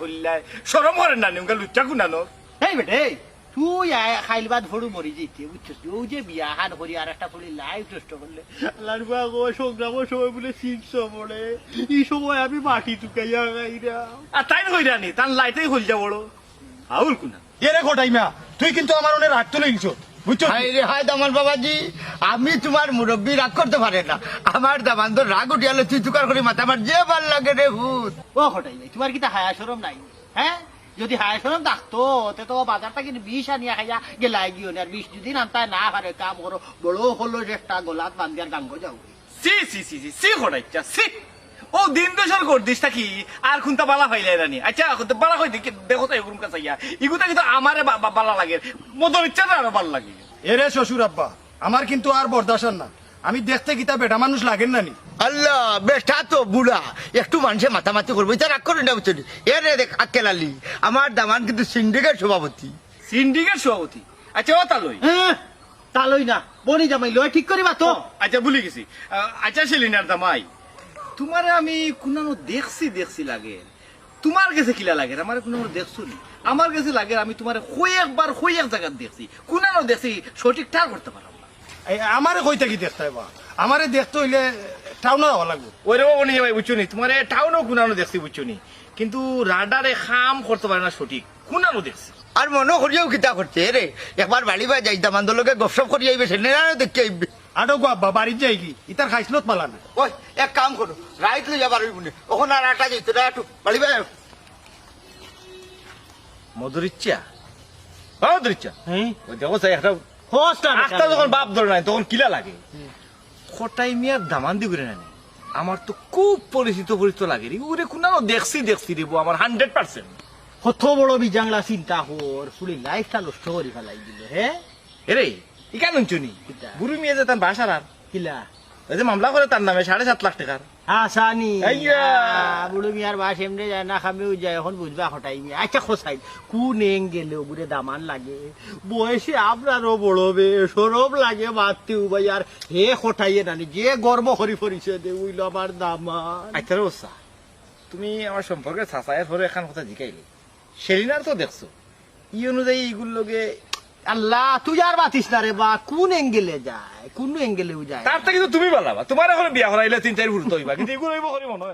হইলাই শরম করেন না নিউকা লুচ্চা কুনানো এই বেটে তুই খাইলবাদ ভরু মরি যেতে বুঝছিস ও যে বিয়া হান করি আর একটা ফুলি লাইফ নষ্ট করলে আল্লাহর বাগো সংগ্রামের সময় বলে শীর্ষ পড়ে এই সময় আমি মাটি টুকাইয়া গাইরা আর তাই হইরানি তার লাইটেই হইল যা বড় আউল কুনা এরে ঘটাইমা তুই কিন্তু আমার অনেক রাগ তুলে নিছ বুঝছো হাই রে হাই দামান বাবাজি আমি তোমার মুরব্বী রাগ করতে পারে না আমার দামান তো রাগ উঠিয়ালে তুই তুকার করে মাথা আমার যে ভাল লাগে রে ভূত ও হটাই নাই তোমার কি তা হায়া শরম নাই হ্যাঁ যদি হায়া শরম থাকতো তে তো বাজার থেকে বিষ আনিয়া খাইয়া গেলাই গিয়ে আর বিষ যদি নামতায় না পারে কাম করো বড় হলো যে একটা গোলাত বান্ধিয়ার গাঙ্গ যাও সি সি সি সি সি হড়াইচ্ছা সি ও দিন দেশের গর্দিস থাকি আর খুনতা বালা হইলে রানি আচ্ছা বালা হই দেখি দেখো তো এগুলো কাছে ইয়া ইগুতা কিন্তু আমারে বালা লাগে মদর ইচ্ছা না আরো ভাল লাগে এরে শ্বশুর আব্বা আমার কিন্তু আর বরদাসার না আমি দেখতে গীতা বেটা মানুষ লাগেন না নি আল্লাহ বেটা তো বুড়া একটু মানুষে মাথামাতি করবো এটা রাগ করে না বুঝছো এ রে দেখ আকেলালি আমার দামান কিন্তু সিন্ডিকেট সভাপতি সিন্ডিকেট সভাপতি আচ্ছা ও তালই হ্যাঁ তালই না বনি জামাই লয় ঠিক করিবা তো আচ্ছা ভুলে গেছি আচ্ছা সেলিনার দামাই তোমারে আমি কোনানো দেখছি লাগে তোমার কাছে কিলা লাগে আমার কোনানো দেখছো নি আমার কাছে লাগে আমি তোমারে কয়েকবার কয়েক জায়গা দেখছি কোনানো দেখছি সঠিক ঠাক করতে পারো না আমারে কই থাকি দেখতে বা আমারে দেখতে হইলে টাউনে যাওয়া লাগবে ওই রে বাবা নিয়ে ভাই বুঝছো নি তোমারে টাউনও কোনানো দেখছি বুঝছো নি কিন্তু রাডারে খাম করতে পারে না সঠিক কোনানো দেখছি আর মনে করিয়াও কিতা করছে রে একবার বাড়ি বা যাই দামান লোকে গপসপ করি আইবে সে না দেখতে আইবে আটো গো আব্বা বাড়ির যাই কি ইতার খাইছিলত পালা না ওই এক কাম করো রাইট লই যাবার হইব না ওখানে আর আটা যাইতে না একটু বাড়ি বা মধুর ইচ্ছা মধুর ইচ্ছা হ্যাঁ ওই দেখো স্যার একটা হোস্ট আস্তা যখন বাপ ধরে নাই তখন কিলা লাগে খটাই মিয়ার দামান দি করে নানি আমার তো খুব পরিচিত লাগে রে ওরে কোনানো দেখছি রে আমার 100% কত বড় বিজাংলা চিন্তা কর ফুলি লাইফটা নষ্ট করে ফেলাই দিল হ্যাঁ এরে ইকান চুনি কিতা? বুড়ি মেয়ে যে তার বাসার আর কিলা ওই যে মামলা করে তার নামে 7.5 লাখ টাকার আসানি আইয়া। বুড়ো মিয়ার বাস এমনি যায় না খামেও যায় এখন বুঝবা হটাই মিয়া আচ্ছা খোসাই কোন এঙ্গেলে ওগুলো দামান লাগে বয়সে আপনারও বড় বে সরব লাগে মারতে ভাই আর হে হটাইয়ে নানি যে গর্ব করি পরিচয় দে উইল আমার দামান আচ্ছা রে ওসা তুমি আমার সম্পর্কে ছাসায়ের পরে এখান কথা জিকাইলে সেলিনার তো দেখছো ই অনুযায়ী এইগুলো লোকে আল্লাহ তুই আর বাতিস না রে বা কোন এঙ্গেলে যায় কোন এঙ্গেলেও যায় তার থেকে তো তুমি বলাবা তোমার এখন বিয়া করাইলে 3-4 ঘুরতে হইবা কিন্তু এগুলো হইব করি মনে হয়